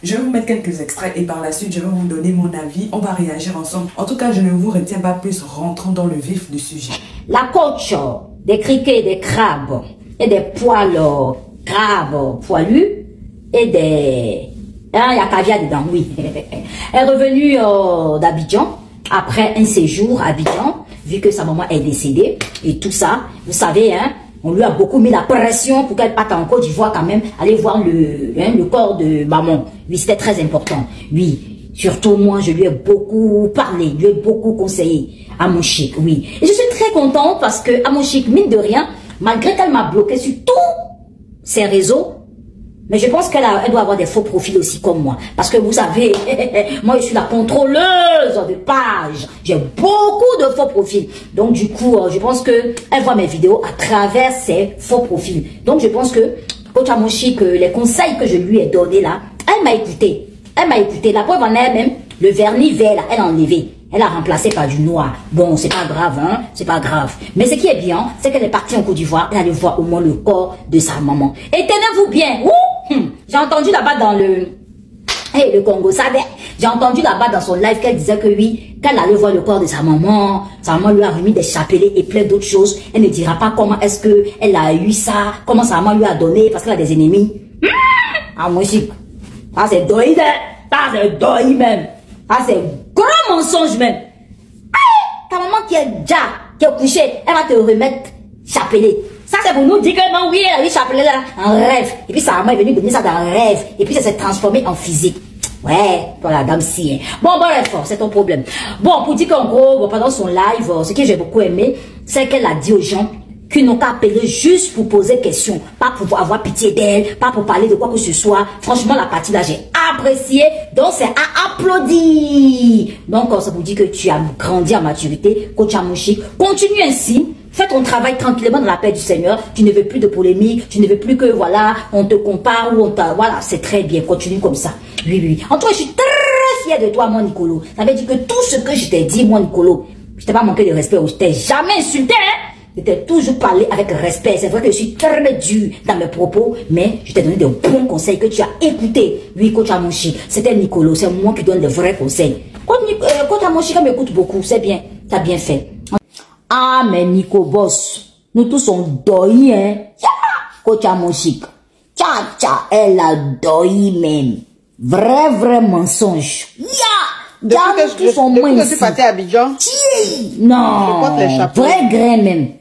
Je vais vous mettre quelques extraits et par la suite, je vais vous donner mon avis. On va réagir ensemble. En tout cas, je ne vous retiens pas plus, rentrons dans le vif du sujet. La coach des criquets, des crabes et des poils crabes poilus et des... il y a caviar dedans, oui. Elle est revenue d'Abidjan après un séjour à Abidjan, vu que sa maman est décédée et tout ça. Vous savez, hein, on lui a beaucoup mis la pression pour qu'elle parte en Côte d'Ivoire quand même, aller voir le corps de maman. Oui, c'était très important. Oui, surtout moi, je lui ai beaucoup parlé, je lui ai beaucoup conseillé à mon chic, oui. Et je suis très contente parce que à mon chic, mine de rien, malgré qu'elle m'a bloqué sur tous ses réseaux, mais je pense qu'elle doit avoir des faux profils aussi comme moi. Parce que vous savez, moi je suis la contrôleuse de page. J'ai beaucoup de faux profils. Donc du coup, je pense qu'elle voit mes vidéos à travers ses faux profils. Donc je pense que, coach Amoshi, que les conseils que je lui ai donnés là, elle m'a écouté. Elle m'a écouté. La preuve en est même, le vernis vert là, elle a enlevé. Elle a remplacé par du noir. Bon, c'est pas grave, hein, c'est pas grave. Mais ce qui est bien, c'est qu'elle est partie en Côte d'Ivoire. Elle allait voir au moins le corps de sa maman. Et tenez-vous bien. J'ai entendu là-bas dans le Congo, ça, j'ai entendu là-bas dans son live qu'elle disait que oui, qu'elle allait voir le corps de sa maman lui a remis des chapelets et plein d'autres choses. Elle ne dira pas comment est-ce que elle a eu ça, comment sa maman lui a donné parce qu'elle a des ennemis. Ah, moi aussi, ça c'est doï, ça c'est doï même. Ça c'est gros mensonge même. Ta maman qui est couchée, elle va te remettre chapelet. Ça, c'est pour nous dire que non, oui, elle a eu chapelet là, en rêve. Et puis sa maman est venue donner ça dans un rêve. Et puis ça s'est transformé en physique. Ouais, toi la dame si. Hein. Bon, bref, c'est ton problème. Bon, pour dire qu'en gros, pendant son live, ce que j'ai beaucoup aimé, c'est qu'elle a dit aux gens qu'ils n'ont qu'à appeler juste pour poser des questions. Pas pour avoir pitié d'elle, pas pour parler de quoi que ce soit. Franchement, la partie là, j'ai apprécié. Donc, c'est à applaudir. Donc, ça vous dit que tu as grandi en maturité. Coach Amoshi, continue ainsi. Fais ton travail tranquillement dans la paix du Seigneur. Tu ne veux plus de polémique. Tu ne veux plus que, voilà, on te compare ou on t'a... Voilà, c'est très bien. Continue comme ça. Oui, oui. En tout cas, je suis très fière de toi, mon Nicolo. Ça veut dire que tout ce que je t'ai dit, mon Nicolo, je t'ai pas manqué de respect. Je t'ai jamais insulté, hein. Je t'ai toujours parlé avec respect. C'est vrai que je suis très dur dans mes propos, mais je t'ai donné de bons conseils que tu as écoutés. Oui, coach Amoshi, c'était Nicolo. C'est moi qui donne de vrais conseils. Coach Amoshi, quand m'écoute beaucoup, c'est bien. T'as bien fait. Ah, mais Nico Boss, nous tous on deuil, hein. Coach Amoshi, tcha, elle a deuil même. Vrai mensonge. Depuis que je suis partie à Abidjan, non, vrai grain même.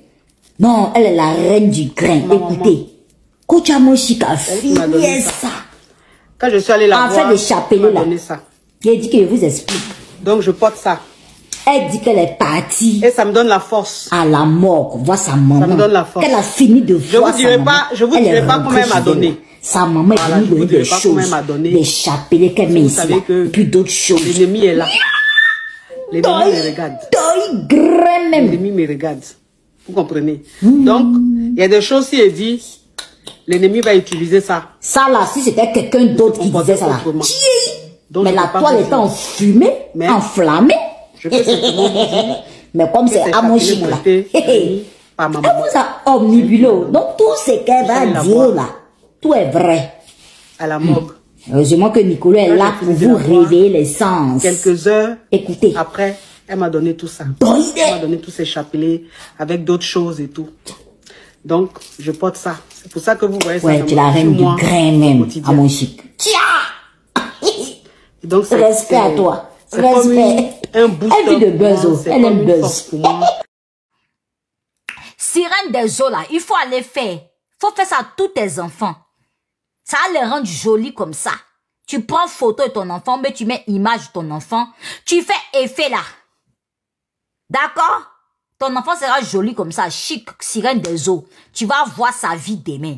Non, elle est la reine du grain. Écoutez, Coach Amoshi a fini ça. Quand je suis allée la voir, fait des chapelets là. Elle dit que je vous explique. Donc je porte ça. Elle dit qu'elle est partie. Et ça me donne la force. À la mort, voir sa maman. Ça me donne la force. Qu'elle a fini de voir sa maman. Je vous dirai pas combien elle m'a donné. Sa maman est venue donner des choses. Des chapelets qu'elle met ici. Puis d'autres choses. L'ennemi est là. L'ennemi me regarde. L'ennemi me regarde. Vous comprenez? Donc, il y a des choses, si elle dit, l'ennemi va utiliser ça. Ça là, si c'était quelqu'un d'autre qui disait ça là. Mais la toile est enfumée, enflammée. Je peux simplement dire, mais comme c'est à mon chic là. Elle vous a omnibulo. Donc tout ce qu'elle va dire là, tout est vrai. À la morgue. Heureusement que Nicolas est là pour vous réveiller les sens. Quelques heures. Écoutez. Après, elle m'a donné tout ça. Elle m'a donné tous ces chapelets avec d'autres choses et tout. Donc, je porte ça. C'est pour ça que vous voyez ça. Ouais, tu la reine du grain même, à mon chic. Donc, respect à toi. Respect. Un booster. Elle vit de buzz. Elle aime buzz. Sirène des eaux là, il faut aller faire. Faut faire ça à tous tes enfants. Ça va les rendre jolis comme ça. Tu prends photo de ton enfant, mais tu mets image de ton enfant. Tu fais effet là. D'accord? Ton enfant sera joli comme ça, chic, sirène des eaux. Tu vas voir sa vie demain.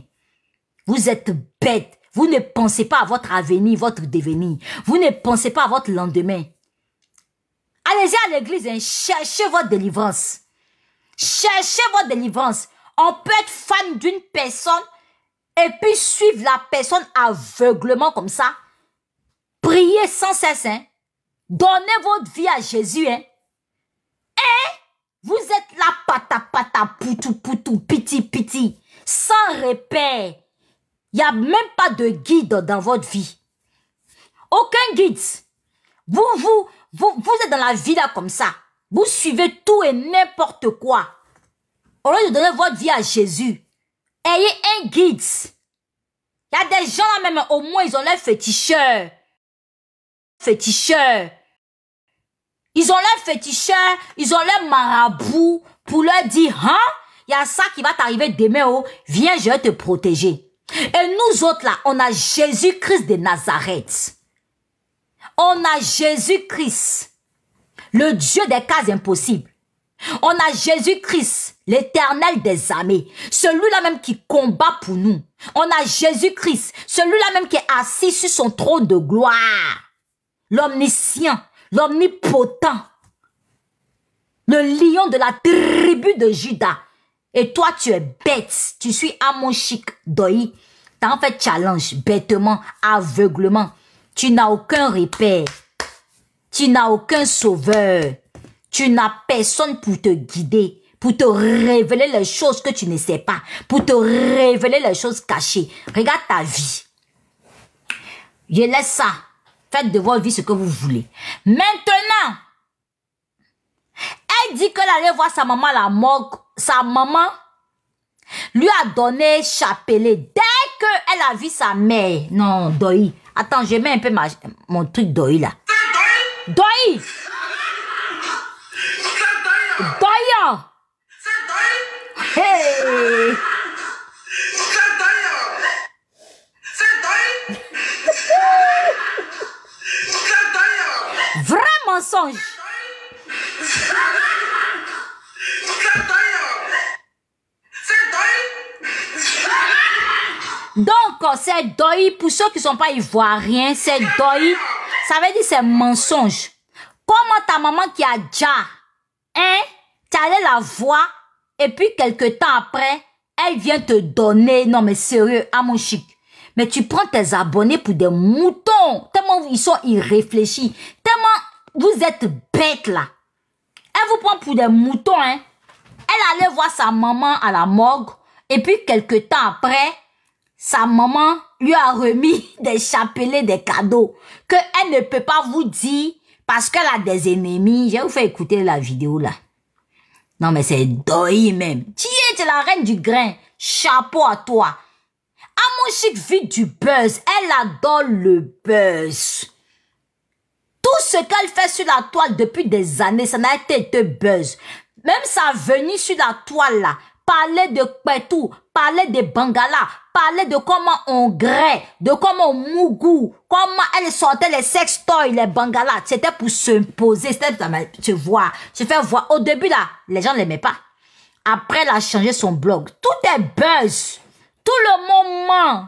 Vous êtes bêtes. Vous ne pensez pas à votre avenir, votre devenir. Vous ne pensez pas à votre lendemain. Allez-y à l'église, hein, cherchez votre délivrance. Cherchez votre délivrance. On peut être fan d'une personne et puis suivre la personne aveuglement comme ça. Priez sans cesse. Hein. Donnez votre vie à Jésus. Hein. Et vous êtes là, pata, poutou, piti, sans repère. Il n'y a même pas de guide dans votre vie. Aucun guide. Vous êtes dans la vie là comme ça. Vous suivez tout et n'importe quoi. Au lieu de donner votre vie à Jésus, ayez un guide. Il y a des gens là même, au moins, ils ont leur féticheur. Ils ont leur féticheur, ils ont leur marabout pour leur dire, hein, il y a ça qui va t'arriver demain, oh, viens, je vais te protéger. Et nous autres là, on a Jésus-Christ de Nazareth. On a Jésus-Christ, le Dieu des cas impossibles. On a Jésus-Christ, l'Éternel des armées, celui-là même qui combat pour nous. On a Jésus-Christ, celui-là même qui est assis sur son trône de gloire. L'omniscient, l'omnipotent, le lion de la tribu de Juda. Et toi, tu es bête, tu suis Amonchik Doi. T'as en fait challenge, bêtement, aveuglement. Tu n'as aucun repère. Tu n'as aucun sauveur. Tu n'as personne pour te guider, pour te révéler les choses que tu ne sais pas, pour te révéler les choses cachées. Regarde ta vie. Je laisse ça. Faites de votre vie ce que vous voulez. Maintenant, elle dit qu'elle allait voir sa maman à la morgue. Sa maman lui a donné chapelet. Dès qu'elle a vu sa mère. Non, Doi. Attends, je mets un peu mon truc Doi là. Doi! Doi! Hey! Vrai mensonge. Donc, c'est Doi, pour ceux qui ne sont pas ivoiriens, c'est Doi. Ça veut dire c'est mensonge. Comment ta maman qui a déjà, hein, tu allais la voir, et puis quelques temps après, elle vient te donner, non mais sérieux, à mon chic. Mais tu prends tes abonnés pour des moutons, tellement ils sont irréfléchis, tellement vous êtes bêtes là. Elle vous prend pour des moutons, hein. Elle allait voir sa maman à la morgue, et puis quelques temps après, sa maman lui a remis des chapelets, des cadeaux, que elle ne peut pas vous dire, parce qu'elle a des ennemis. Je vais vous faire écouter la vidéo là. Non mais c'est Doi même. Tu es la reine du grain. Chapeau à toi. Amonchik vit du buzz. Elle adore le buzz. Tout ce qu'elle fait sur la toile depuis des années, ça n'a été buzz. Même sa venue sur la toile là, parler de Kpetou, parler de Bangala, parler de comment on grée, de comment on mougou, comment elle sortait les sextoys, les Bangala. C'était pour s'imposer, c'était pour se voir, se faire voir. Au début là, les gens ne l'aimaient pas. Après, elle a changé son blog. Tout est buzz. Tout le moment.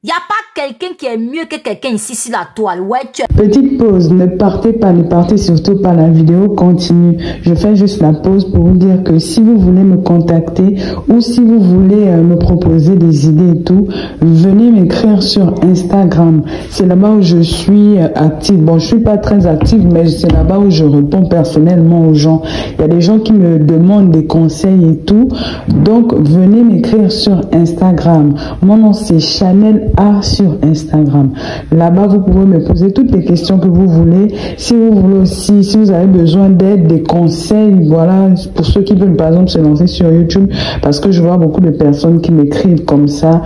Il n'y a pas quelqu'un qui est mieux que quelqu'un ici sur la toile. Ouais, Petite pause, ne partez surtout pas, la vidéo continue. Je fais juste la pause pour vous dire que si vous voulez me contacter ou si vous voulez me proposer des idées et tout, venez m'écrire sur Instagram. C'est là-bas où je suis active. Bon, je suis pas très active, mais c'est là-bas où je réponds personnellement aux gens. Il y a des gens qui me demandent des conseils et tout. Donc, venez m'écrire sur Instagram. Mon nom, c'est Chanel A sur Instagram. Là-bas, vous pouvez me poser toutes les questions que vous voulez. Si vous voulez aussi, si vous avez besoin d'aide, des conseils, voilà, pour ceux qui veulent par exemple se lancer sur YouTube, parce que je vois beaucoup de personnes qui m'écrivent comme ça.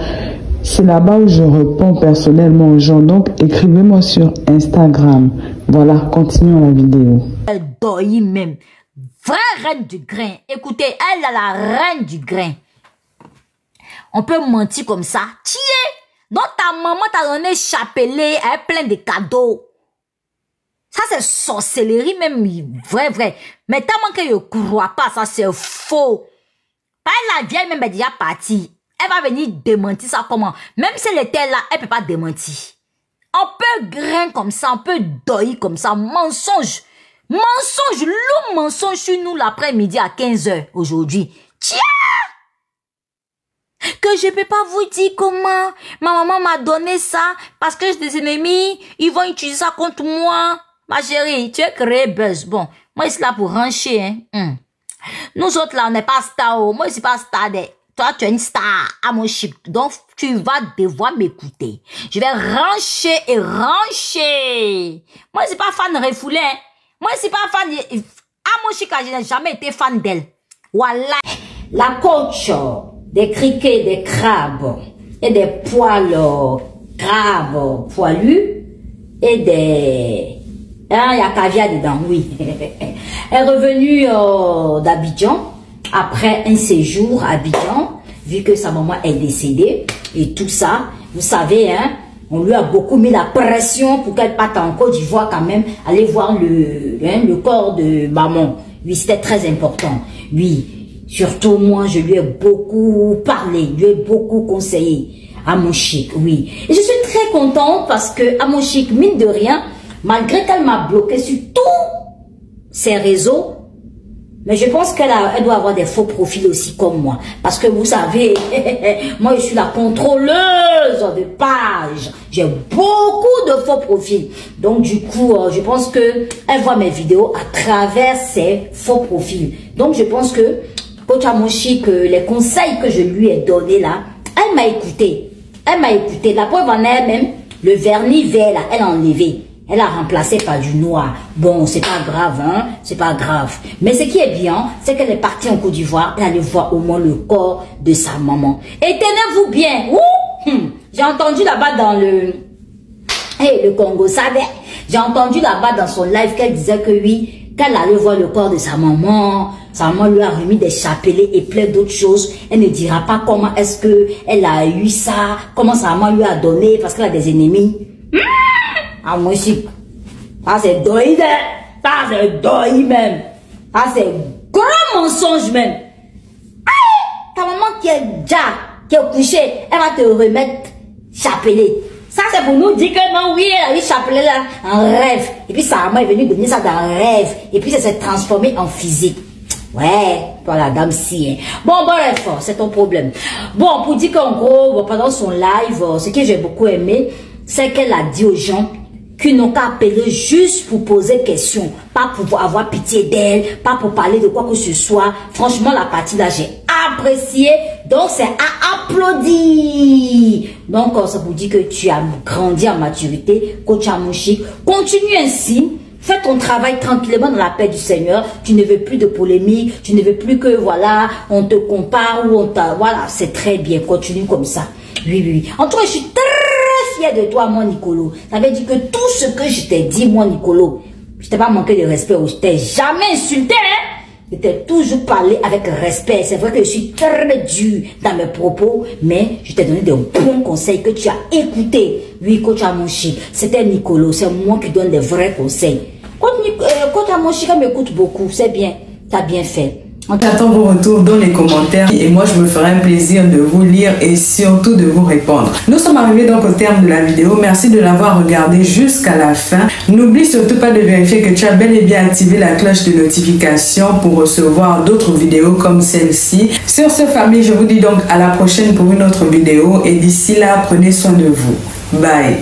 C'est là-bas où je réponds personnellement aux gens. Donc, écrivez-moi sur Instagram. Voilà, continuons la vidéo. Elle Doi même. Vraie reine du grain. Écoutez, elle est la reine du grain. On peut mentir comme ça. Tiens! Donc ta maman t'a donné chapelet, elle plein de cadeaux. Ça c'est sorcellerie même, vrai. Mais tellement que je crois pas, ça c'est faux. Pas la vieille même est déjà partie. Elle va venir démentir ça comment. Même si elle était là, elle peut pas démentir. On peut grain comme ça, on peut Doi comme ça, mensonge. Mensonge, loup mensonge sur nous l'après-midi à 15 h aujourd'hui. Tiens! Que je peux pas vous dire comment ma maman m'a donné ça parce que j'ai des ennemis, ils vont utiliser ça contre moi. Ma chérie, tu es créé buzz. Bon, moi je suis là pour rancher. Hein. Nous autres là, on n'est pas star. Moi je suis pas star. Toi, tu es une star à mon chic. Donc, tu vas devoir m'écouter. Je vais rancher et rancher. Moi, je suis pas fan de refoulé. Hein. Moi, je suis pas fan de... À mon chic, je n'ai jamais été fan d'elle. Voilà. La coach des criquets, des crabes et des poils crabes poilus et des... Hein, il y a caviar dedans, oui. Elle est revenue d'Abidjan après un séjour à Abidjan, vu que sa maman est décédée et tout ça. Vous savez, hein, on lui a beaucoup mis la pression pour qu'elle parte en Côte d'Ivoire quand même, aller voir le corps de maman. Oui, c'était très important. Oui, surtout moi, je lui ai beaucoup parlé, je lui ai beaucoup conseillé à mon chic, oui. Et je suis très contente parce que à mon chic, mine de rien, malgré qu'elle m'a bloqué sur tous ses réseaux, mais je pense qu'elle doit avoir des faux profils aussi comme moi. Parce que vous savez, moi je suis la contrôleuse de page. J'ai beaucoup de faux profils. Donc du coup, je pense que elle voit mes vidéos à travers ses faux profils. Donc je pense que, Coach Amoshik, les conseils que je lui ai donnés là, elle m'a écouté. Elle m'a écouté. La preuve en est même, le vernis vert là, elle a enlevé. Elle a remplacé par du noir. Bon, c'est pas grave, hein. C'est pas grave. Mais ce qui est bien, c'est qu'elle est partie en Côte d'Ivoire et allait voir au moins le corps de sa maman. Et tenez-vous bien. J'ai entendu là-bas dans le Congo, savez. J'ai entendu là-bas dans son live qu'elle disait que oui, qu'elle allait voir le corps de sa maman. Sa maman lui a remis des chapelets et plein d'autres choses. Elle ne dira pas comment est-ce que elle a eu ça, comment sa maman lui a donné parce qu'elle a des ennemis. Ah, moi aussi, ça c'est deuil, ça c'est deuil même, ça c'est grand mensonge même. Aïe, ta maman qui est couchée, elle va te remettre chapelet. Ça c'est pour nous dire que non, oui, elle a eu chapelet là, en rêve. Et puis sa maman est venue donner ça dans un rêve. Et puis ça s'est transformé en physique. Ouais, toi la dame si. Hein. Bon, bref, c'est ton problème. Bon, pour dire qu'en gros, pendant son live, ce que j'ai beaucoup aimé, c'est qu'elle a dit aux gens qui n'ont qu'à appeler juste pour poser question, pas pour avoir pitié d'elle, pas pour parler de quoi que ce soit. Franchement, la partie là, j'ai apprécié. Donc, c'est à applaudir. Donc, ça vous dit que tu as grandi en maturité. Coach Amoshik, continue ainsi. Fais ton travail tranquillement dans la paix du Seigneur. Tu ne veux plus de polémique. Tu ne veux plus que, voilà, on te compare ou on t'a... Voilà, c'est très bien. Continue comme ça. Oui, oui. En tout cas, je suis très fier de toi, mon Nicolo. Ça veut dire que tout ce que je t'ai dit, mon Nicolo, je t'ai pas manqué de respect, je t'ai jamais insulté, hein? Je t'ai toujours parlé avec respect. C'est vrai que je suis très dur dans mes propos, mais je t'ai donné de bons conseils que tu as écoutés. Oui, Coach Amoshik, c'était Nicolo, c'est moi qui donne des vrais conseils. Coach Amoshik m'écoute beaucoup, c'est bien, t'as bien fait. J'attends vos retours dans les commentaires et moi je me ferai un plaisir de vous lire et surtout de vous répondre. Nous sommes arrivés donc au terme de la vidéo. Merci de l'avoir regardé jusqu'à la fin. N'oublie surtout pas de vérifier que tu as bel et bien activé la cloche de notification pour recevoir d'autres vidéos comme celle-ci. Sur ce, famille, je vous dis donc à la prochaine pour une autre vidéo et d'ici là, prenez soin de vous. Bye.